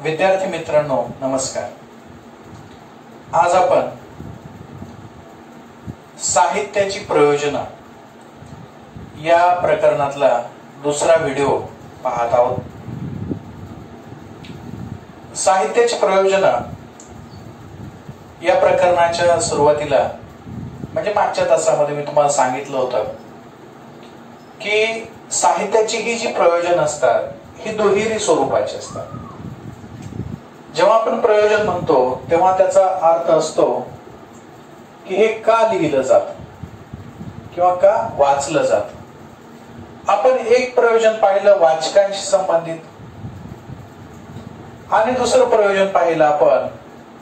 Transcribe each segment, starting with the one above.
विद्यार्थी मित्रांनो नमस्कार। आज आपण साहित्याची प्रयोजनं या प्रकरणातला दुसरा व्हिडिओ पाहत आहोत। साहित्याची प्रयोजनं या प्रकरणाच्या सुरुवातीला म्हणजे मागच्या तासामध्ये मी तुम्हाला सांगितलं होतं की साहित्याची ही जी प्रयोजन असतात ही दुहेरी स्वरूपाची असतात। जेव्हा आपण प्रयोजन म्हणतो तेव्हा त्याचा अर्थ असतो की हे का लिहिलं जातं किंवा का वाचलं जातं। आपण एक प्रयोजन पाहिलं वाचकांशी संबंधित आणि दुसरं प्रयोजन पाहिलं आपण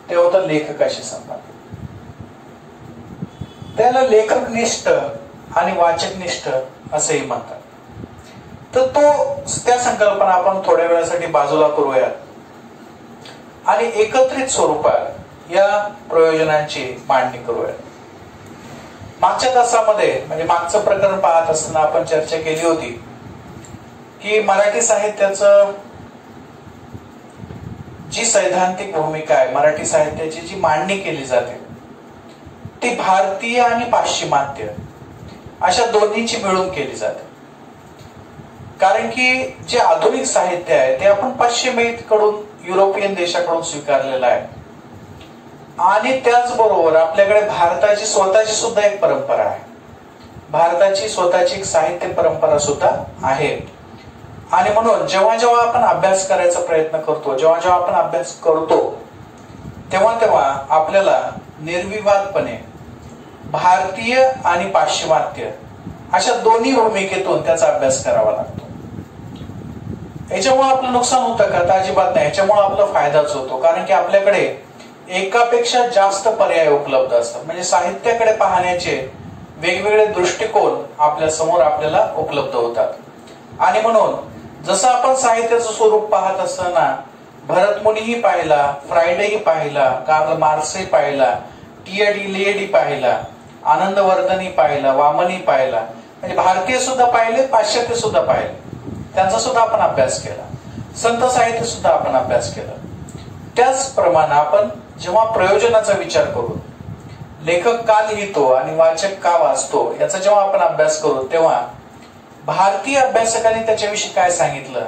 ते होतं लेखकाशी संबंधित। त्याला लेखकनिष्ठ आणि वाचकनिष्ठ असेही म्हणतात। तर त्या संकल्पना आपण थोड्या वेळासाठी बाजूला करूयात आणि एकत्रित स्वरूपात या प्रयोजनांची मांडणी करूया। मागच्या तासामध्ये म्हणजे मागचं प्रकरण पाहत असताना आपण चर्चा केली होती की मराठी साहित्याचं जी सैद्धांतिक भूमिका आहे, मराठी साहित्याची जी मांडणी केली जाते ती भारतीय आणि पाश्चिमात्य अशा दोन्हीची मिळून केली जाते। कारण की जे आधुनिक साहित्य आहे ते आपण पश्चिमेकडून युरोपियन देशाकडून स्वीकारलेलं आहे आणि त्याचबरोबर आपल्याकडे भारताची स्वतःची सुद्धा एक परंपरा आहे। भारताची स्वतःची एक साहित्य परंपरा सुद्धा आहे आणि म्हणून जेव्हा जेव्हा आपण अभ्यास करायचा प्रयत्न करतो, जेव्हा जेव्हा आपण अभ्यास करतो तेव्हा आपल्याला निर्विवादपणे भारतीय आणि पाश्चिमात्य अशा दोन्ही भूमिकेतून त्याचा अभ्यास करावा लागतो। याच्यामुळे आपलं नुकसान होतं का? तर अजिबात नाही। याच्यामुळे आपला फायदाच होतो कारण की आपल्याकडे एकापेक्षा जास्त पर्याय उपलब्ध असतात। म्हणजे साहित्याकडे पाहण्याचे वेगवेगळे दृष्टिकोन आपल्या समोर आपल्याला उपलब्ध होतात आणि म्हणून जसं आपण साहित्याचं स्वरूप पाहत असताना भरतमुनीही पाहिला, फ्रायडेही पाहिला, कार्ल मार्क्सही पाहिला, टी.एड. इलियड पाहिला, आनंदवर्धनही पाहिला, वामनही पाहिला, म्हणजे भारतीय सुद्धा पाहिले, पाश्चात्य सुद्धा पाहिले, त्यांचा सुद्धा आपण अभ्यास केला, संत साहित्य सुद्धा आपण अभ्यास केला। त्याचप्रमाणे आपण जेव्हा प्रयोजनाचा विचार करू, लेखक का लिहितो आणि वाचक का वाचतो याचा जेव्हा आपण अभ्यास करू तेव्हा भारतीय अभ्यासकांनी त्याच्याविषयी काय सांगितलं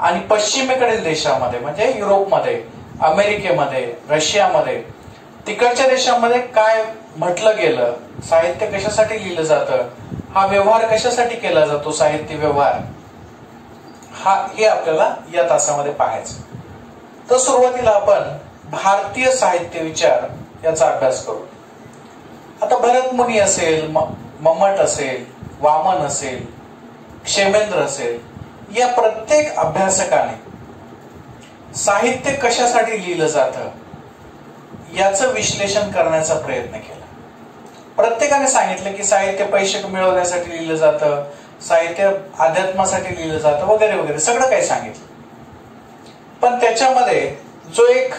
आणि पश्चिमेकडील देशामध्ये म्हणजे युरोपमध्ये, अमेरिकेमध्ये, रशियामध्ये, तिकडच्या देशामध्ये काय म्हटलं गेलं, साहित्य कशासाठी लिहिलं जातं, हा व्यवहार कशासाठी केला जातो, साहित्य व्यवहार हे आपल्याला या तासामध्ये पाहायचं। तर सुरुवातीला आपण भारतीय साहित्य विचार याचा अभ्यास करू। आता भरतमुनी असेल, मम्मट असेल, वामन असेल, क्षेमेंद्र असेल, या प्रत्येक अभ्यासकाने साहित्य कशासाठी लिहिलं जातं याचं विश्लेषण करण्याचा प्रयत्न केला। प्रत्येकाने सांगितलं की साहित्य पैसे मिळवण्यासाठी लिहिलं जातं, साहित्य अध्यात्मासाठी लिहिलं जातं वगैरे वगैरे सगळं काही सांगितलं। पण त्याच्यामध्ये जो एक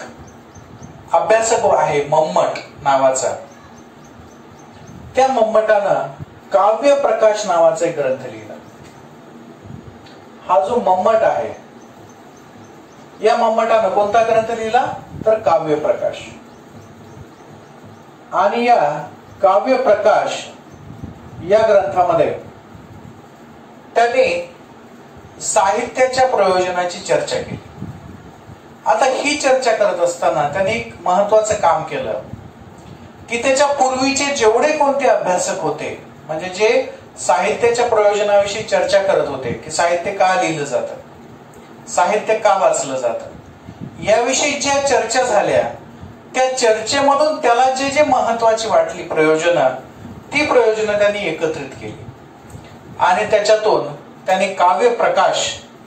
अभ्यासक आहे मम्मट नावाचा, त्या मम्मटानं काव्य प्रकाश नावाचा एक ग्रंथ लिहिला। हा जो मम्मट आहे या मम्मटानं कोणता ग्रंथ लिहिला तर काव्य प्रकाश। आणि या काव्य प्रकाश या ग्रंथामध्ये त्याने साहित्याच्या प्रयोजनाची चर्चा केली। आता ही चर्चा करत असताना त्याने एक महत्वाचं काम केलं की त्याच्या पूर्वीचे जेवढे कोणते अभ्यासक होते म्हणजे जे साहित्याच्या प्रयोजनाविषयी चर्चा करत होते की साहित्य का लिहिलं जातं, साहित्य का वाचलं जातं, याविषयी ज्या चर्चा झाल्या त्या चर्चेमधून त्याला जे जे महत्वाची वाटली प्रयोजनं ती प्रयोजनं त्यांनी एकत्रित केली आणि त्याच्यातून त्यांनी काव्य प्रकाश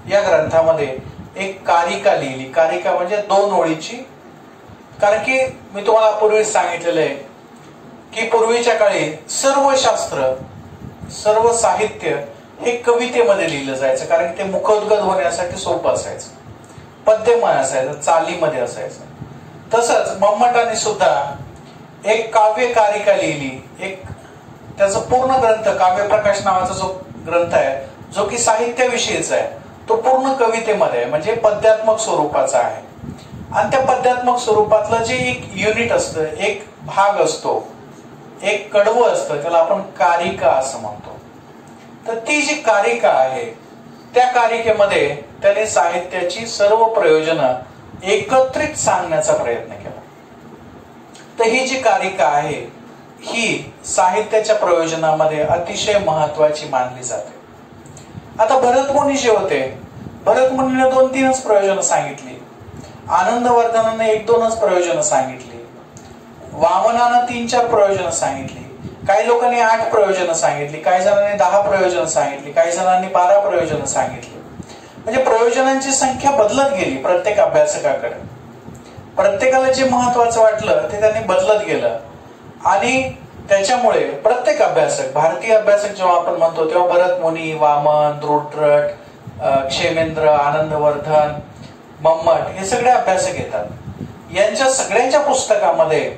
या ग्रंथामध्ये एक कारिका लिहिली। कारिका म्हणजे 2 ओळीची। कारण की मी तुम्हाला पूर्वी सांगितलेलं आहे की पूर्वीच्या काळी सर्व शास्त्र, सर्व साहित्य हे कवितेमध्ये लिहिलं जायचं कारण की ते मुखोद्गत होण्यासाठी सोपं असायचं, पद्यमय असायचं, चालीमध्ये असायचं। तसंच मम्मटाने सुद्धा एक काव्य कारिका लिहिली। एक त्याचा पूर्ण ग्रंथ काव्य प्रकाश नावाचा जो ग्रंथ आहे जो की साहित्याविषयीचा आहे तो पूर्ण कवितेमध्ये म्हणजे पद्यात्मक स्वरूपाचा आहे। आणि त्या पद्यात्मक स्वरूपातलं जे एक युनिट असतं, एक भाग असतो, एक कडवं असतं, त्याला आपण कारिका असं म्हणतो. तर ती जी कारिका आहे त्या कारिकेमध्ये त्याने साहित्याची सर्व प्रयोजनं एकत्रित सांगण्याचा प्रयत्न केला. तर ही जी कारिका आहे ही साहित्याच्या प्रयोजनामध्ये अतिशय महत्वाची मानली जाते. आता भरतमुनी जे होते, भरतमुनीने 2-3च प्रयोजनं सांगितली, आनंदवर्धनाने 1-2च प्रयोजनं सांगितली, वामनानं 3-4 प्रयोजनं सांगितली, काही लोकांनी 8 प्रयोजनं सांगितली, काही जणांनी 10 प्रयोजनं सांगितली, काही जणांनी 12 प्रयोजनं सांगितली. म्हणजे प्रयोजनांची संख्या बदलत गेली प्रत्येक अभ्यासकाकडे. प्रत्येकाला जे महत्वाचं वाटलं ते त्यांनी बदलत गेलं आणि त्याच्यामुळे प्रत्येक अभ्यासक, भारतीय अभ्यासक जेव्हा आपण म्हणतो तेव्हा भरतमुनी, वामन, द्रुटरट, क्षेमेंद्र, आनंदवर्धन, मम्मट हे सगळे अभ्यासक येतात. यांच्या सगळ्यांच्या पुस्तकामध्ये,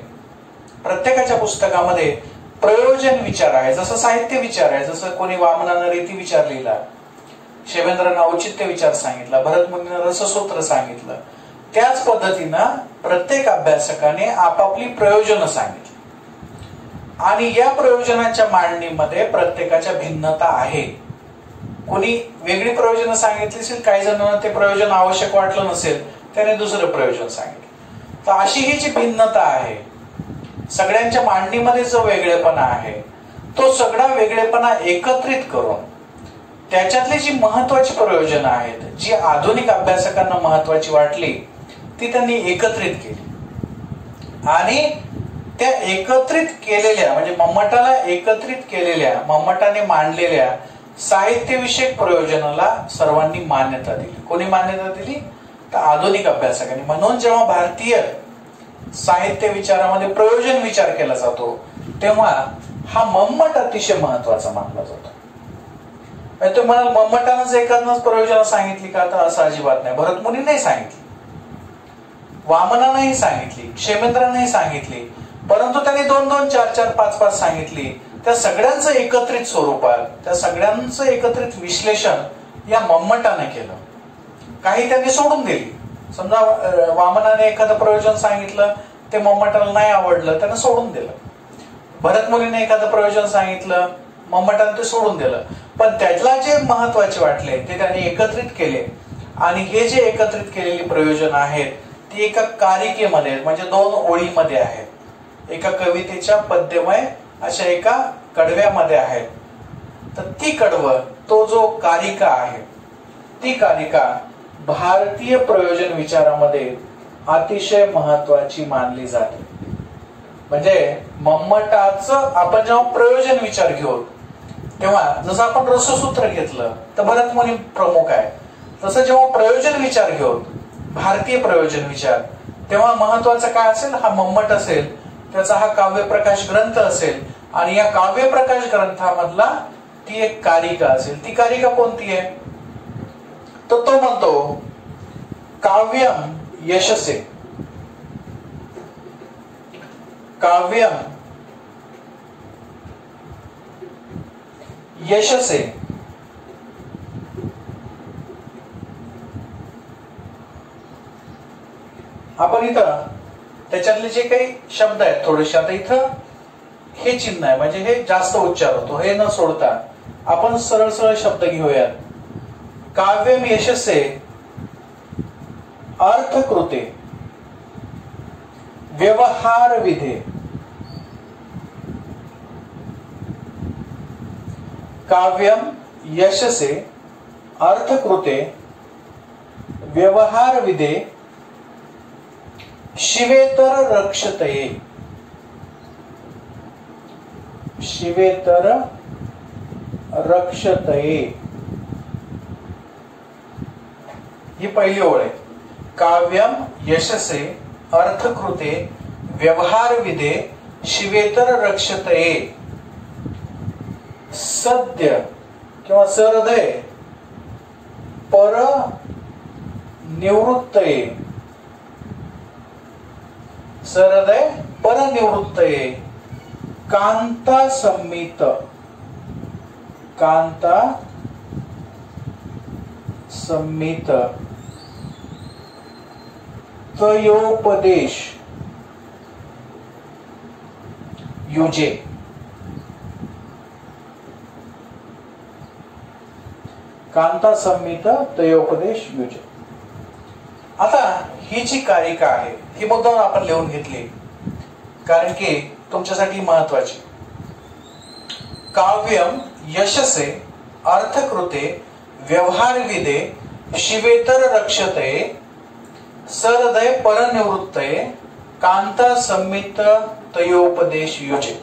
प्रत्येकाच्या पुस्तकामध्ये प्रयोजन विचार आहे. जसं साहित्य विचार आहे, जसं कोणी वामनानं रीती विचार लिहिला, क्षेमेंद्रानं औचित्य विचार सांगितला, भरतमुनीनं रससूत्र सांगितलं, त्याच पद्धतीनं प्रत्येक अभ्यासकाने आपापली प्रयोजनं सांगितली आणि या प्रयोजनाच्या मांडणीमध्ये प्रत्येकाच्या भिन्नता आहे. कोणी वेगळी प्रयोजनं सांगितली असेल, काही जणांना ते प्रयोजन आवश्यक वाटलं नसेल, त्याने दुसरं प्रयोजन सांगितलं. तर अशी ही जी भिन्नता आहे, सगळ्यांच्या मांडणीमध्ये जो वेगळेपणा आहे, तो सगळा वेगळेपणा एकत्रित करून त्याच्यातली जी महत्वाची प्रयोजनं आहेत, जी आधुनिक अभ्यासकांना महत्वाची वाटली, ती त्यांनी एकत्रित केली आणि त्या एकत्रित केलेल्या, म्हणजे मम्मटाला एकत्रित केलेल्या, मम्मटाने मांडलेल्या साहित्यविषयक प्रयोजनाला सर्वांनी मान्यता दिली. कोणी मान्यता दिली? तर आधुनिक अभ्यासकांनी. म्हणून जेव्हा भारतीय साहित्य विचारामध्ये प्रयोजन विचार केला जातो तेव्हा हा मम्मट अतिशय महत्वाचा मानला जातो. तो म्हणाल मम्मटानंच एकाच प्रयोजन सांगितली का? तर असं अजिबात नाही. भरतमुनी नाही सांगितली, वामनानंही सांगितली, क्षेमेंद्रानंही सांगितली, परंतु त्यांनी 2-2, 4-4, 5-5 सांगितली. त्या सगळ्यांचं एकत्रित स्वरूपात, त्या सगळ्यांचं एकत्रित विश्लेषण या मम्मटाने केलं. काही त्यांनी सोडून दिली. समजा वामनाने एखादं प्रयोजन सांगितलं, ते मम्मटाला नाही आवडलं, त्यानं सोडून दिलं. भरतमुनीने एखादं प्रयोजन सांगितलं, मम्मटाने ते सोडून दिलं. पण त्याला जे महत्वाचे वाटले ते त्यांनी एकत्रित केले आणि हे जे एकत्रित केलेली प्रयोजन आहेत ती एका कारिकेमध्ये, म्हणजे 2 ओळीमध्ये आहेत, एका कवितेच्या पद्यमय अशा एका कडव्यामध्ये आहेत. तर ती कडवं, तो जो कारिका आहे, ती कारिका भारतीय प्रयोजन विचारामध्ये अतिशय महत्वाची मानली जाते. म्हणजे मम्मटाचं आपण जेव्हा प्रयोजन विचार घेऊ तेव्हा, जसं आपण रससूत्र घेतलं तर भरतमुनी प्रमुख आहे, तसं जेव्हा प्रयोजन विचार घेऊ, भारतीय प्रयोजन विचार, तेव्हा महत्वाचं काय असेल? हा मम्मट असेल, त्याचा हा काव्यप्रकाश ग्रंथ असेल आणि या काव्यप्रकाश ग्रंथामधला ती एक कारिका असेल. ती कारिका कोणती आहे? तर तो म्हणतो काव्यम यशसे, काव्यम यशसे. आपण इथं त्याच्यातले जे काही शब्द आहेत थोडेसे, आता इथं हे चिन्ह आहे म्हणजे हे जास्त उच्चार होतो, हे न सोडता आपण सरळ सरळ शब्द घेऊयात. काव्यम यशसे अर्थकृते व्यवहार विधे. काव्यम यशसे अर्थकृते व्यवहार विधे शिवेतर रक्षतये. शिवेतर रक्षतये ही पहिली ओळ आहे. काव्यम यशसे अर्थकृते व्यवहार विधे शिवेतर रक्षतये. सद्य किंवा सहृदय पर निवृत्तये. सहृदय पर निवृत्तये. कांता संमित. कांता संमित तयोपदेश युजे. कांता संमित तयोपदेश युजे. आता ही जी कारिका आहे ही मुद्दाम आपण लिहून घेतली कारण की तुमच्यासाठी महत्वाची. काव्यम यशसे अर्थकृते व्यवहारविदे शिवेतर रक्षते सरदय परनिवृत्ते कांता संमित तयोपदेश युजे.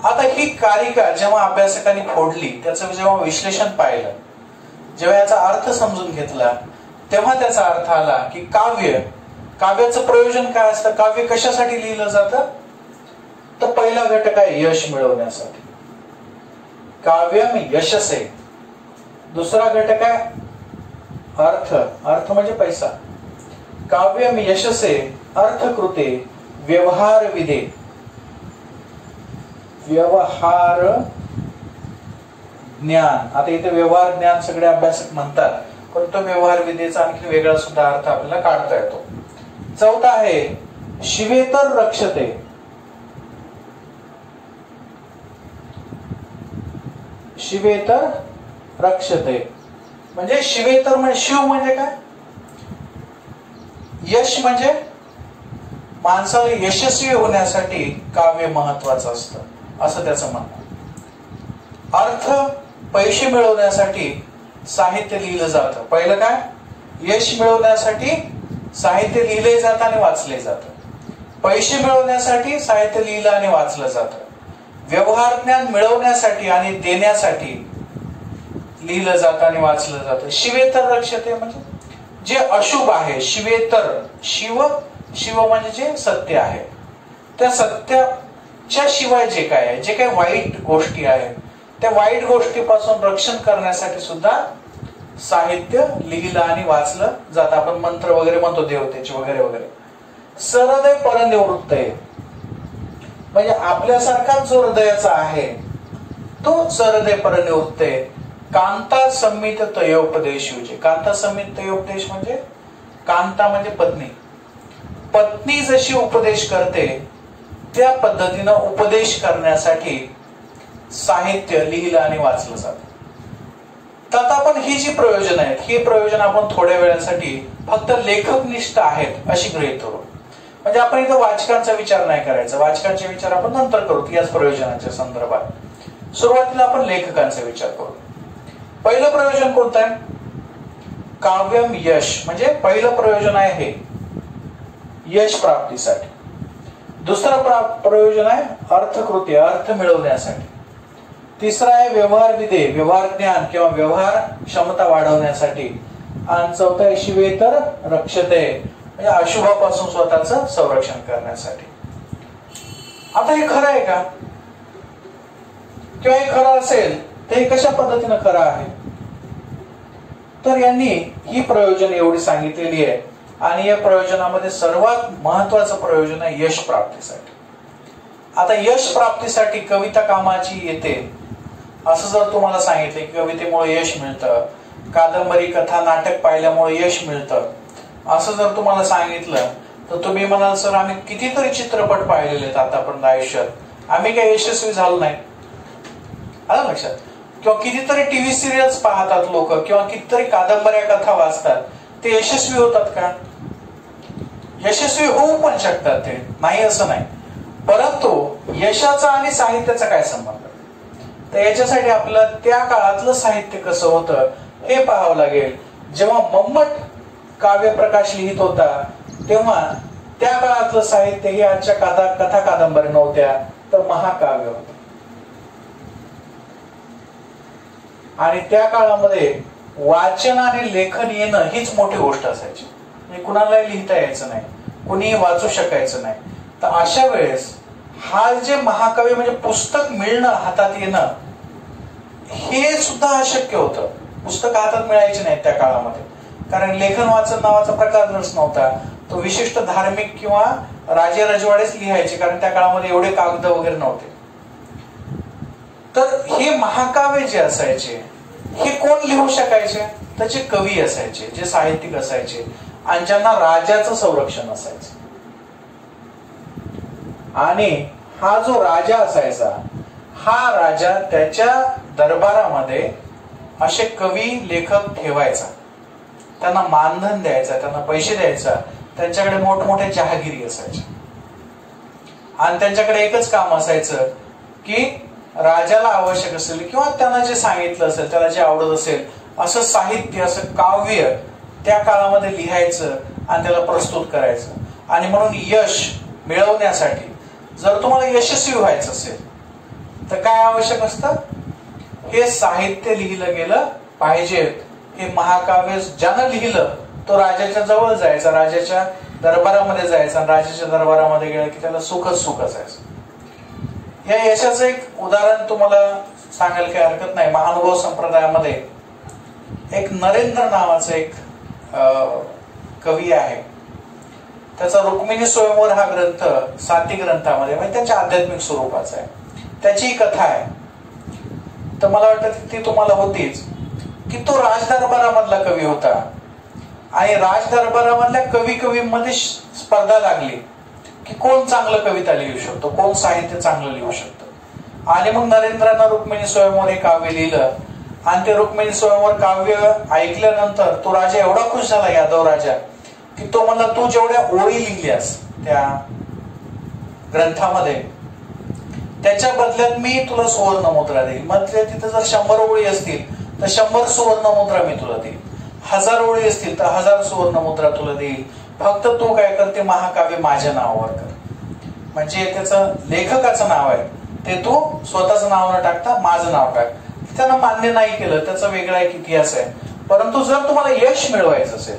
आता ही कारिका जेव्हा अभ्यासकांनी फोडली, त्याचं जेव्हा विश्लेषण पाहिलं, जेव्हा याचा अर्थ समजून घेतला, तेव्हा त्याचा अर्थ आला की काव्याचं प्रयोजन काय असतं, काव्य कशासाठी लिहिलं जातं. तर पहिला घटक आहे यश मिळवण्यासाठी, काव्यम यशसे. दुसरा घटक आहे अर्थ म्हणजे पैसा. काव्यम यशसे अर्थकृते व्यवहारविदे. व्यवहार ज्ञान. आता इथे व्यवहार ज्ञान सगळे अभ्यासक म्हणतात, पण तो व्यवहार विद्येचा आणखी वेगळा सुद्धा अर्थ आपल्याला काढता येतो. चौथा आहे शिवेतर रक्षते. शिवेतर रक्षते म्हणजे शिवेतर म्हणजे शिव म्हणजे काय, यश म्हणजे माणसाला यशस्वी होण्यासाठी काव्य महत्वाचं असतं असं त्याचं म्हणणं. अर्थ पैसे मिळवण्यासाठी साहित्य लिहिलं जातं. पहिलं काय, यश मिळवण्यासाठी साहित्य लिहिले जातं आणि वाचले जातं. पैसे मिळवण्यासाठी साहित्य लिहिलं आणि वाचलं जातं. व्यवहार ज्ञान मिळवण्यासाठी आणि देण्यासाठी लिहिलं जातं आणि वाचलं जातं. शिवेतर रक्षते म्हणजे जे अशुभ आहे. शिवेतर शिव म्हणजे जे सत्य आहे, त्या सत्याच्या शिवाय जे काय आहे, जे काही वाईट गोष्टी आहेत, त्या वाईट गोष्टीपासून रक्षण करण्यासाठी सुद्धा साहित्य लिहिलं आणि वाचलं जातं. आपण मंत्र वगैरे म्हणतो देवतेचे वगैरे वगैरे. सरदय परनिवृत्त आहे म्हणजे आपल्यासारखा जो हृदयाचा आहे तो सरदय परनिवृत्त आहे. कांता संमित तयोपदेश युजे. कांता संमित तयोपदेश म्हणजे कांता म्हणजे पत्नी. पत्नी जशी उपदेश करते त्या पद्धतीनं उपदेश करण्यासाठी साहित्य लिहिलं आणि वाचलं जातं. तर आता आपण ही जी प्रयोजन आहेत, ही प्रयोजन आपण थोड्या वेळासाठी फक्त लेखकनिष्ठ आहेत अशी गृहीत धरू. म्हणजे आपण इथं वाचकांचा विचार नाही करायचा. वाचकांचे विचार आपण नंतर करू याच प्रयोजनाच्या संदर्भात. सुरुवातीला आपण लेखकांचा विचार करू. पहिलं प्रयोजन कोणतं आहे, काव्यम यश म्हणजे पहिलं प्रयोजन आहे हे यश प्राप्तीसाठी. दुसरं प्रयोजन आहे अर्थकृती, अर्थ मिळवण्यासाठी. तिसरा आहे व्यवहार विदे, व्यवहार ज्ञान किंवा व्यवहार क्षमता वाढवण्यासाठी. आणि चौथा आहे शिवेतर रक्षते म्हणजे अशुभापासून स्वतःचं संरक्षण करण्यासाठी. आता हे खरं आहे का, किंवा हे खरं असेल तर हे कशा पद्धतीनं खरं आहे. तर यांनी ही प्रयोजन एवढी सांगितलेली आहे. आणि या प्रयोजनामध्ये सर्वात महत्वाचं प्रयोजन आहे यश प्राप्तीसाठी. आता यश प्राप्तीसाठी कविता कामाची येते असं जर तुम्हाला सांगितलं की कवितेमुळे यश मिळतं, कादंबरी कथा नाटक पाहिल्यामुळे यश मिळतं असं जर तुम्हाला सांगितलं तर तुम्ही म्हणाल सर आम्ही कितीतरी चित्रपट पाहिलेले आहेत आतापर्यंत आयुष्यात, आम्ही काही यशस्वी झालो नाही. आलं लक्षात. किंवा कितीतरी टीव्ही सिरियल्स पाहतात लोक किंवा कितीतरी कादंबऱ्या कथा वाचतात, ते यशस्वी होतात का. यशस्वी होऊ पण शकतात ते, नाही असं नाही. परंतु यशाचा आणि साहित्याचा काय संबंध. तर याच्यासाठी आपलं त्या काळातलं साहित्य कसं होतं हे पाहावं लागेल. जेव्हा मम्मट काव्य प्रकाश लिहित होता तेव्हा त्या काळातलं साहित्य हे आजच्या कथा कादंबऱ्या नव्हत्या, तर महाकाव्य होतं. आणि त्या काळामध्ये वाचन आणि लेखन येणं हीच मोठी गोष्ट असायची. म्हणजे कुणालाही लिहिता यायचं नाही, कुणीही वाचू शकायचं नाही. तर अशा वेळेस हा जे महाकाव्य म्हणजे पुस्तक मिळणं, हातात येणं, हे सुद्धा अशक्य होतं. पुस्तक हातात मिळायचे नाही त्या काळामध्ये, कारण लेखन वाचन नावाचा प्रकारच नव्हता. तो विशिष्ट धार्मिक किंवा राजे रजवाडेच लिहायचे, कारण त्या काळामध्ये एवढे कागद वगैरे नव्हते. तर हे महाकाव्य जे असायचे हे कोण लिहू शकायचे, तर जे कवी असायचे, जे साहित्यिक असायचे. आणि ज्यांना राजाचं संरक्षण असायचं. आणि हा जो राजा असायचा, हा राजा त्याच्या दरबारामध्ये असे कवी लेखक ठेवायचा, त्यांना मानधन द्यायचा, त्यांना पैसे द्यायचा, त्यांच्याकडे मोठमोठे जहागिरी असायचे. आणि त्यांच्याकडे एकच काम असायचं की राजाला आवश्यक असेल किंवा त्यांना जे सांगितलं असेल, त्याला जे आवडत असेल असं साहित्य, असं काव्य त्या काळामध्ये लिहायचं आणि त्याला प्रस्तुत करायचं. आणि म्हणून यश मिळवण्यासाठी जर तुम्हाला यशस्वी व्हायचं असेल तर काय आवश्यक असतं? हे साहित्य लिहिलं गेलं पाहिजे. हे महाकाव्य ज्यानं लिहिलं तो राजाच्या जवळ जायचा, राजाच्या दरबारामध्ये जायचा, आणि राजाच्या दरबारामध्ये गेला की त्याला सुखच सुख असायचं. या यशाचं एक उदाहरण तुम्हाला सांगायला काही हरकत नाही. महानुभव संप्रदायामध्ये एक नरेंद्र नावाचं एक कवी आहे. त्याचा रुक्मिणी स्वयंवर हा ग्रंथ साती ग्रंथामध्ये, म्हणजे त्याच्या आध्यात्मिक स्वरूपाचा आहे. त्याची कथा आहे. तर मला वाटतं ती तुम्हाला होतीच की तो राजदरबारामधला कवी होता आणि राजदरबारामधल्या कवींमध्ये स्पर्धा लागली की कोण चांगलं कविता लिहू शकतो, कोण साहित्य चांगलं लिहू शकतं. आणि मग नरेंद्रानं रुक्मिणी स्वयंवर हे काव्य लिहिलं. आणि ते रुक्मिणी स्वयंवर काव्य ऐकल्यानंतर तो राजा एवढा खुश झाला, यादव राजा, की तो म्हणला तू जेवढ्या ओळी लिहिल्यास त्या ग्रंथामध्ये त्याच्या बदल्यात मी तुला सुवर्ण मुद्रा देईल. मग तिथे जर 100 ओळी असतील तर 100 सुवर्ण मुद्रा मी तुला देईल, 1000 ओळी असतील तर 1000 सुवर्ण मुद्रा तुला देईल. फक्त तू काय कर, ते महाकाव्य माझ्या नावावर कर. म्हणजे त्याचं लेखकाचं नाव आहे ते तू स्वतःचं नाव न टाकता माझं नाव टाक. त्यानं मान्य नाही केलं, त्याचा वेगळा एक इतिहास आहे. परंतु जर तुम्हाला यश मिळवायचं असेल,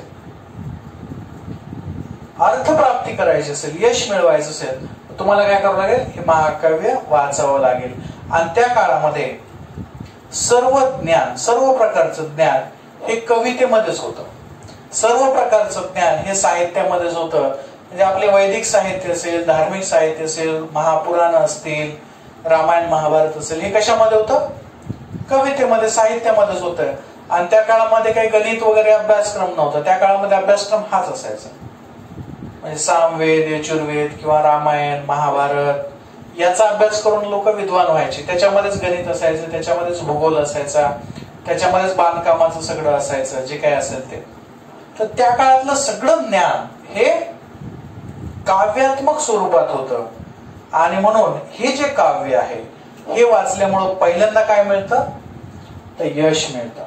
अर्थप्राप्ती करायची असेल, यश मिळवायचं असेल, तुम्हाला काय करावं लागेल? हे महाकाव्य वाचावं लागेल. आणि त्या काळामध्ये सर्व ज्ञान, सर्व प्रकारचं ज्ञान हे कवितेमध्येच होतं. सर्व प्रकारचं ज्ञान हे साहित्यामध्येच होतं. म्हणजे आपले वैदिक साहित्य असेल, धार्मिक साहित्य असेल, महापुराण असतील, रामायण महाभारत असेल, हे कशामध्ये होतं? कवितेमध्ये, साहित्यामध्येच होतं. आणि त्या काळामध्ये काही गणित वगैरे अभ्यासक्रम नव्हता. त्या काळामध्ये अभ्यासक्रम हाच असायचा. म्हणजे सामवेद, यजुर्वेद किंवा रामायण महाभारत याचा अभ्यास करून लोक विद्वान व्हायचे. त्याच्यामध्येच गणित असायचं, त्याच्यामध्येच भूगोल असायचा, त्याच्यामध्येच बांधकामाचं सगळं असायचं, जे काही असेल ते. तर त्या काळातलं सगळं ज्ञान हे काव्यात्मक स्वरूपात होतं. आणि म्हणून हे जे काव्य आहे हे वाचल्यामुळं पहिल्यांदा काय मिळतं? तर यश मिळतं.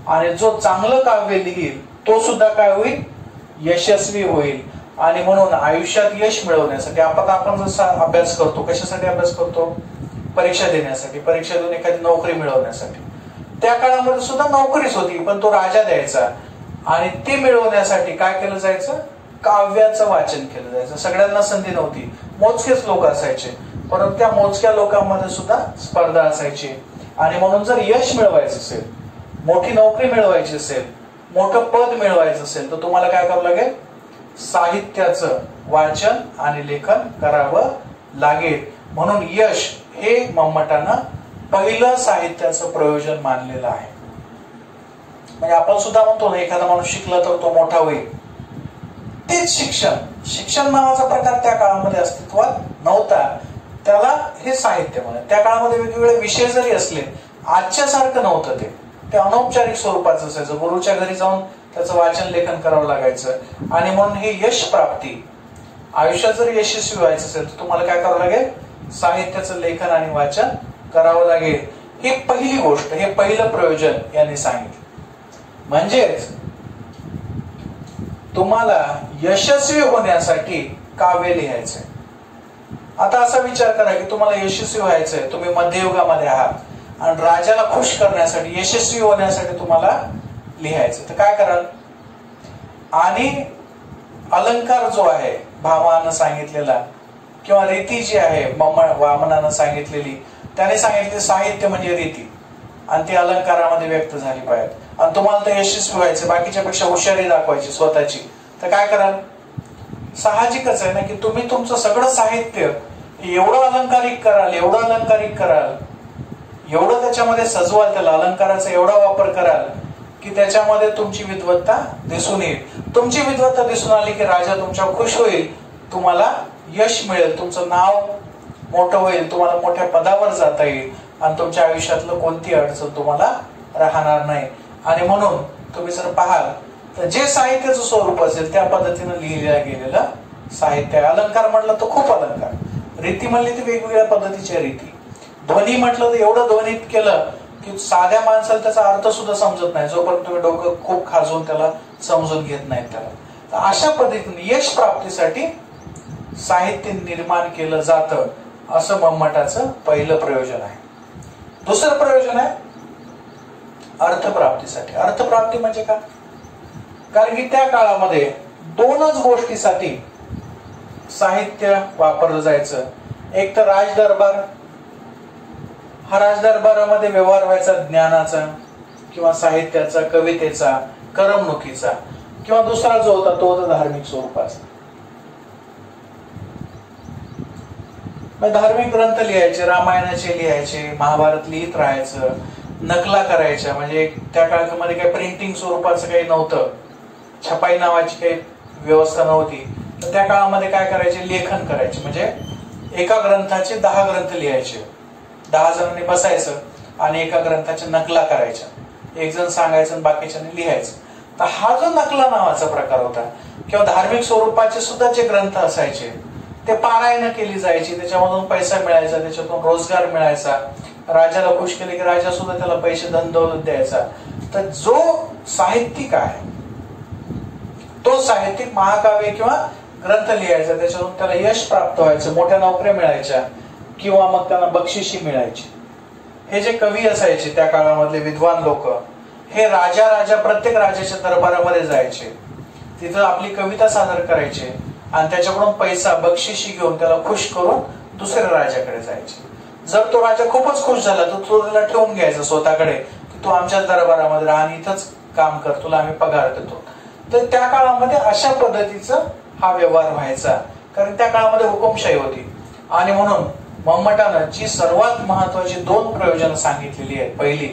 आणि जो चांगलं काव्य लिहिल तो सुद्धा काय होईल? यशस्वी होईल. आणि म्हणून आयुष्यात यश मिळवण्यासाठी आपण जसा अभ्यास करतो, कशासाठी अभ्यास करतो? परीक्षा देण्यासाठी, परीक्षा देऊन एखादी नोकरी मिळवण्यासाठी. त्या काळामध्ये सुद्धा नोकरीच होती, पण तो राजा द्यायचा. आणि ते मिळवण्यासाठी काय केलं जायचं? काव्याचं वाचन केलं जायचं. सगळ्यांना संधी नव्हती, मोजकेच लोक असायचे, परंतु त्या मोजक्या लोकांमध्ये सुद्धा स्पर्धा असायची. आणि म्हणून जर यश मिळवायचं असेल, मोठी नोकरी मिळवायची असेल, मोठं पद मिळवायचं असेल, तर तुम्हाला काय करावं लागेल? साहित्याचं वाचन आणि लेखन करावं लागेल. म्हणून यश हे मम्मटानं पहिलं साहित्याचं प्रयोजन मानलेलं आहे. म्हणजे आपण सुद्धा म्हणतो ना, एखादा माणूस शिकला तर तो मोठा होईल. तेच शिक्षण नावाचा प्रकार त्या काळामध्ये अस्तित्वात नव्हता. त्याला हे साहित्य म्हणत. त्या काळामध्ये वेगवेगळे विषय जरी असले, आजच्या सारखं नव्हतं ते अनौपचारिक स्वरूपाचं असायचं. गुरुच्या घरी जाऊन त्याचं वाचन लेखन करावं लागायचं. आणि म्हणून हे यश प्राप्ती, आयुष्यात जर यशस्वी व्हायचं असेल तर तुम्हाला काय करावं लागेल? साहित्याचं लेखन आणि वाचन करावं लागेल. ही पहिली गोष्ट, हे पहिलं प्रयोजन यांनी सांगितलं. म्हणजेच तुम्हाला यशस्वी होण्यासाठी काव्य लिहायचंय. आता असा विचार करा की तुम्हाला यशस्वी व्हायचंय, तुम्ही मध्ययुगामध्ये आहात आणि राजाला खुश करण्यासाठी, यशस्वी होण्यासाठी तुम्हाला लिहायचं. तर काय कराल? आणि अलंकार जो आहे भावानं सांगितलेला किंवा रीती जी आहे वामनानं सांगितलेली, त्याने सांगितले साहित्य म्हणजे रीती, आणि ती अलंकारामध्ये व्यक्त झाली पाहिजे. आणि तुम्हाला तर यशस्वी व्हायचं, बाकीच्या पेक्षा हुशारी दाखवायची स्वतःची, तर काय कराल? साहजिकच आहे ना की तुम्ही तुमचं सगळं साहित्य एवढं अलंकारिक कराल, एवढं अलंकारिक कराल, एवढं त्याच्यामध्ये सजवाल, त्याला अलंकाराचा एवढा वापर कराल की त्याच्यामध्ये तुमची विद्वत्ता दिसून येईल. तुमची विद्वत्ता दिसून आली की राजा तुमच्यावर खुश होईल, तुम्हाला यश मिळेल, तुमचं नाव मोठं होईल, तुम्हाला मोठ्या पदावर जाता येईल आणि तुमच्या आयुष्यातलं कोणती अडचण तुम्हाला राहणार नाही. आणि म्हणून तुम्ही जर पाहाल तर जे साहित्याचं स्वरूप असेल त्या पद्धतीनं लिहिल्या गेलेलं साहित्य. अलंकार म्हटलं तर खूप अलंकार, रीती म्हणली तर वेगवेगळ्या पद्धतीच्या रीती, ध्वनी म्हटलं तर एवढं ध्वनीत केलं की साध्या माणसाला त्याचा अर्थ सुद्धा समजत नाही जोपर्यंत तुम्ही डोकं खूप खाजवून त्याला समजून घेत नाही त्याला. तर अशा पद्धतीने यश प्राप्तीसाठी साहित्य निर्माण केलं जातं, असं मम्मटाचं पहिलं प्रयोजन आहे. दुसरं प्रयोजन आहे अर्थप्राप्तीसाठी. अर्थप्राप्ती म्हणजे काय? कारण की त्या काळामध्ये दोनच गोष्टीसाठी साहित्य वापरलं जायचं. एक तर राजदरबार, हा राजदरबारामध्ये व्यवहार व्हायचा ज्ञानाचा किंवा साहित्याचा, कवितेचा, करमणुकीचा, किंवा दुसरा जो होता तो होता धार्मिक स्वरूपाचा. धार्मिक ग्रंथ लिहायचे, रामायणाचे लिहायचे, महाभारत लिहित राहायचं, नकला करायच्या. म्हणजे त्या काळामध्ये काही प्रिंटिंग स्वरूपाचं काही नव्हतं, छपाई नावाची काही व्यवस्था नव्हती. तर त्या काळामध्ये काय करायचे, लेखन करायचे. म्हणजे एका ग्रंथाचे 10 ग्रंथ लिहायचे, 10 जणांनी बसायचं आणि एका ग्रंथाच्या नकला करायच्या. एक जण सांगायचं आणि बाकीच्याने लिहायचं. तर हा जो नकला नावाचा प्रकार होता, किंवा धार्मिक स्वरूपाचे सुद्धा जे ग्रंथ असायचे ते पारायण केली जायची, त्याच्यामधून पैसा मिळायचा, त्याच्यातून रोजगार मिळायचा. राजाला खुश केले की राजा सुद्धा त्याला पैसे धनदौलत द्यायचा. तर जो साहित्यिक आहे तो साहित्यिक महाकाव्य किंवा ग्रंथ लिहायचा, त्याच्यातून त्याला यश प्राप्त व्हायचं, मोठ्या नोकऱ्या मिळायच्या किंवा मग त्यांना बक्षिशी मिळायची. हे जे कवी असायचे त्या काळामधले विद्वान लोक, हे राजा प्रत्येक राजाच्या दरबारामध्ये जायचे, तिथं आपली कविता सादर करायचे आणि त्याच्याकडून पैसा बक्षिशी घेऊन त्याला खुश करून दुसऱ्या राजाकडे जायचे. जर तो राजा खूपच खुश झाला तर तो त्याला ठेवून घ्यायचा स्वतःकडे, की तू आमच्या दरबारामध्ये राहा आणि इथंच काम कर, तुला आम्ही पगार देतो. तर त्या काळामध्ये अशा पद्धतीचा हा व्यवहार व्हायचा, कारण त्या काळामध्ये हुकुमशाही होती. आणि म्हणून मम्मटानं जी सर्वात महत्वाची 2 प्रयोजन सांगितलेली आहेत, पहिली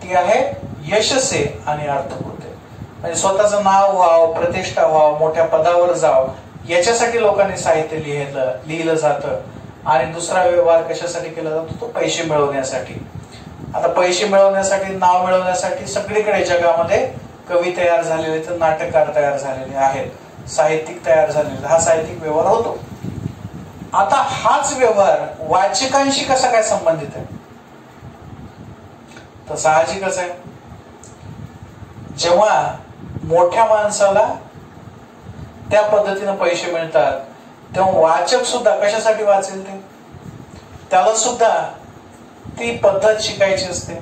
ती आहे यशसे आणि अर्थकृते. म्हणजे स्वतःचं नाव व्हावं, प्रतिष्ठा व्हावं, मोठ्या पदावर जावं, याच्यासाठी लोकांनी साहित्य लिहिलं जातं. आणि दुसरा व्यवहार कशासाठी केला जातो, तो पैसे मिळवण्यासाठी. आता पैसे मिळवण्यासाठी, नाव मिळवण्यासाठी सगळीकडे जगामध्ये कवी तयार झालेले, तर नाटककार तयार झालेले आहेत, साहित्यिक तयार झालेले, हा साहित्यिक व्यवहार होतो. आता हाच व्यवहार वाचकांशी कसा काय संबंधित आहे? तर साहजिकच आहे, जेव्हा मोठ्या माणसाला त्या पद्धतीने पैसे मिळतात तेव्हा वाचक सुद्धा कशासाठी वाचेल, त्याला सुद्धा ती पद्धत शिकायची असते,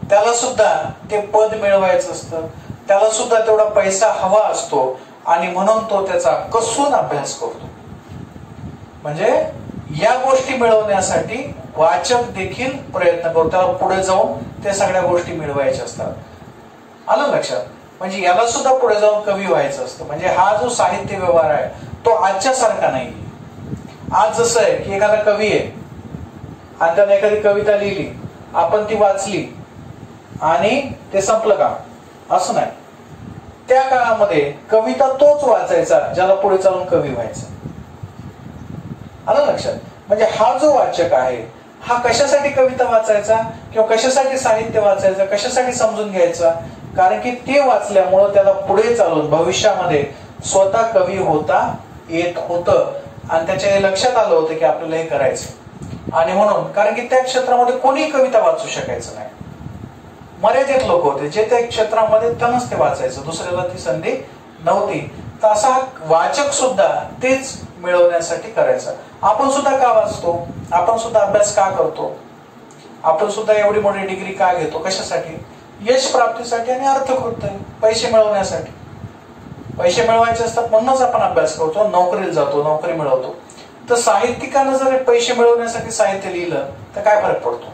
त्याला सुद्धा ते पद मिळवायचं असतं, त्याला सुद्धा तेवढा पैसा हवा असतो. आणि म्हणून तो त्याचा कसून अभ्यास करतो. म्हणजे या गोष्टी मिळवण्यासाठी वाचक देखील प्रयत्न करतो, त्याला पुढे जाऊन ते सगळ्या गोष्टी मिळवायच्या असतात. आलं लक्षात? म्हणजे याला सुद्धा पुढे जाऊन कवी व्हायचं असतं. म्हणजे हा जो साहित्य व्यवहार आहे तो आजच्या सारखा नाही. आज जसं आहे की एखादा कवी आहे आणि त्याने एखादी कविता लिहिली, आपण ती वाचली आणि ते संपलं का, असं नाही. त्या काळामध्ये कविता तोच वाचायचा ज्याला पुढे चालून कवी व्हायचा. आलं लक्षात? म्हणजे हा जो वाचक आहे हा कशासाठी कविता वाचायचा किंवा कशासाठी साहित्य वाचायचं, कशासाठी समजून घ्यायचा? कारण की ते वाचल्यामुळं त्याला पुढे चालून भविष्यामध्ये स्वतः कवी होता येत होतं आणि त्याच्या हे लक्षात आलं होतं की आपल्याला हे करायचं. आणि म्हणून, कारण की त्या क्षेत्रामध्ये कोणी कविता वाचू शकायचं नाही, मर्यादित लोक होते जे त्या क्षेत्रामध्ये, त्यांनाच ते वाचायचं, दुसऱ्याला ती संधी नव्हती. तर असा वाचक सुद्धा तेच मिळवण्यासाठी करायचा. आपण सुद्धा का वाचतो, आपण सुद्धा अभ्यास का करतो, आपण सुद्धा एवढी मोठी डिग्री का घेतो, कशासाठी? यश प्राप्तीसाठी आणि अर्थकृत्य, पैसे मिळवण्यासाठी. पैसे मिळवायचे असतात म्हणूनच आपण अभ्यास करतो, नोकरीला जातो, नोकरी मिळवतो. तर साहित्यिकानं जर पैसे मिळवण्यासाठी साहित्य लिहिलं तर काय फरक पडतो?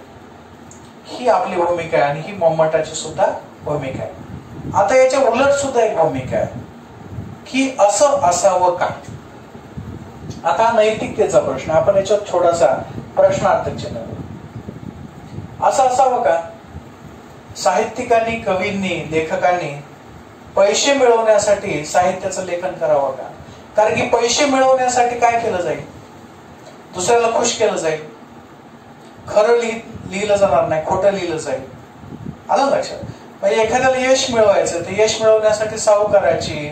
ही आपली भूमिका आहे आणि ही मम्मटाची सुद्धा भूमिका आहे. आता याच्या उलट सुद्धा एक भूमिका आहे की असं असावं का? आता नैतिकतेचा प्रश्न, आपण याच्यात थोडासा प्रश्नार्थक चिन्ह, असं असावं का? साहित्यिकांनी, कवींनी, लेखकांनी पैसे मिळवण्यासाठी साहित्याचं लेखन करावं का? कारण की पैसे मिळवण्यासाठी काय केलं जाईल? दुसऱ्याला खुश केलं जाईल, खरं लिहिलं जाणार नाही, खोटं लिहिलं जाईल. आलं लक्षात? म्हणजे एखाद्याला यश मिळवायचं, ते यश मिळवण्यासाठी सावकाराची,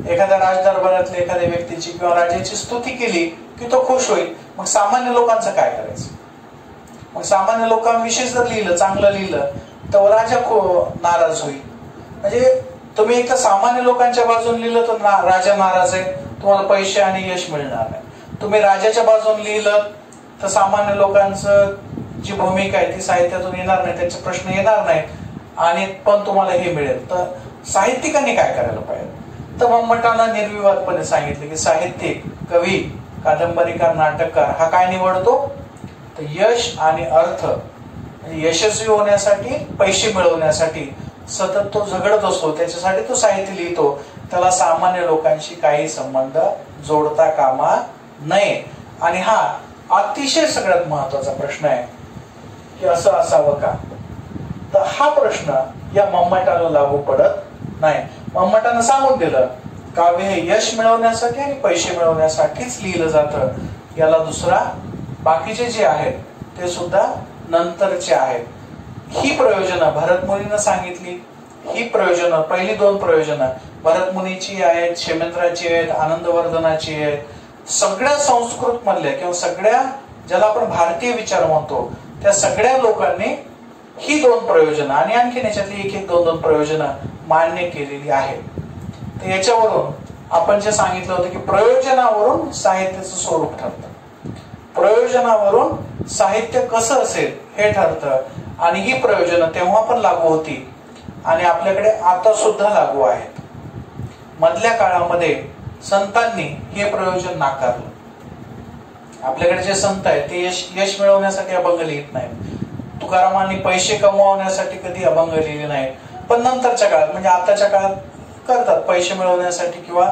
एखाद्या राजदरबारातल्या एखाद्या व्यक्तीची किंवा राजाची स्तुती केली की तो खुश होईल. मग सामान्य लोकांचं काय करायचं? मग सामान्य लोकांविषयी जर लिहिलं, चांगलं लिहिलं, तर राजा नाराज होईल. म्हणजे तुम्ही एक सामान्य लोकांच्या बाजून लिहिलं तर राजा नाराज आहे, तुम्हाला पैसे आणि यश मिळणार नाही. तुम्ही राजाच्या बाजून लिहिलं तर सामान्य लोकांचं जी भूमिका आहे ती साहित्यातून येणार नाही, त्यांचे प्रश्न येणार नाहीत आणि पण तुम्हाला हे मिळेल. तर साहित्यिकांनी काय करायला पाहिजे? तर मम्मटानं निर्विवादपणे सांगितलं की साहित्यिक, कवी, कादंबरीकार, नाटककार हा काय निवडतो? तर यश आणि अर्थ, म्हणजे यशस्वी होण्यासाठी, पैसे मिळवण्यासाठी सतत तो झगडत असतो, त्याच्यासाठी तो साहित्य लिहितो. त्याला सामान्य लोकांशी काही संबंध जोडता कामा नये. आणि हा अतिशय सगळ्यात महत्वाचा प्रश्न आहे की असं असावं का? तर हा प्रश्न या मम्मटाला लागू पडत नाही. मम्मटानं सांगून दिलं, काव्य हे यश मिळवण्यासाठी आणि पैसे मिळवण्यासाठीच लिहिलं जातं. याला दुसरा बाकीचे जे आहेत ते सुद्धा नंतरचे आहेत. ही प्रयोजनं भरतमुनीनं सांगितली. ही प्रयोजनं, पहिली दोन प्रयोजनं भरतमुनीची आहेत, क्षेमेंद्राची आहेत, आनंदवर्धनाची आहेत. सगळ्या संस्कृत मधल्या किंवा सगळ्या ज्याला आपण भारतीय विचार म्हणतो त्या सगळ्या लोकांनी ही दोन प्रयोजनं आणि आणखी याच्यातली एक एक दोन दोन प्रयोजनं मान्य केलेली आहेत. तर याच्यावरून आपण जे सांगितलं होतं की प्रयोजनावरून साहित्याचं स्वरूप ठरतं, प्रयोजनावरून साहित्य कसं असेल हे ठरतं. आणि ही प्रयोजनं तेव्हा पण लागू होती आणि आपल्याकडे आता सुद्धा लागू आहेत. मधल्या काळामध्ये संतांनी हे प्रयोजन नाकारलं. आपल्याकडे जे संत आहेत ते यश मिळवण्यासाठी अभंग लिहित नाहीत. तुकारामांनी पैसे कमवण्यासाठी कधी अभंग लिहिले नाहीत. पण नंतरच्या काळात, म्हणजे आताच्या काळात करतात पैसे मिळवण्यासाठी, किंवा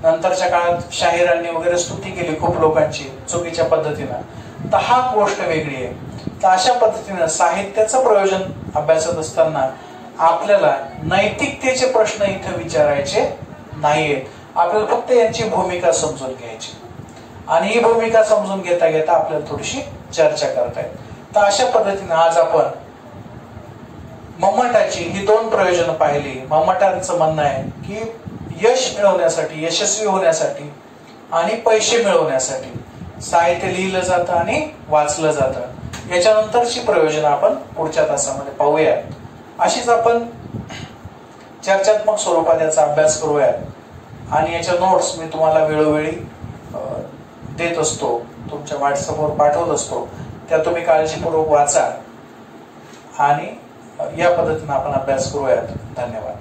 नंतरच्या काळात शाहिरांनी वगैरे स्तुती केली खूप लोकांची चुकीच्या पद्धतीनं. तर हा गोष्ट वेगळी आहे. तर अशा पद्धतीनं साहित्याचं प्रयोजन अभ्यासत असताना आपल्याला नैतिकतेचे प्रश्न इथे विचारायचे नाहीयेत. आपल्याला फक्त यांची भूमिका समजून घ्यायची आणि ही भूमिका समजून घेता घेता आपल्याला थोडीशी चर्चा करता येईल. तर अशा पद्धतीने आज आपण मम्मटाची ही दोन प्रयोजनं पाहिली. मम्मटांचं म्हणणं आहे की यश मिळवण्यासाठी, यशस्वी होण्यासाठी आणि पैसे मिळवण्यासाठी साहित्य लिहिलं जातं आणि वाचलं जातं. याच्यानंतरची प्रयोजनं आपण पुढच्या तासामध्ये पाहूयात. अशीच आपण चर्चात्मक स्वरूपात याचा अभ्यास करूयात आणि याच्या नोट्स मी तुम्हाला वेळोवेळी देत असतो, तुमच्या व्हॉट्सअपवर पाठवत असतो. त्या तुम्ही काळजीपूर्वक वाचा आणि या पद्धतीने आपण अभ्यास करूयात. धन्यवाद.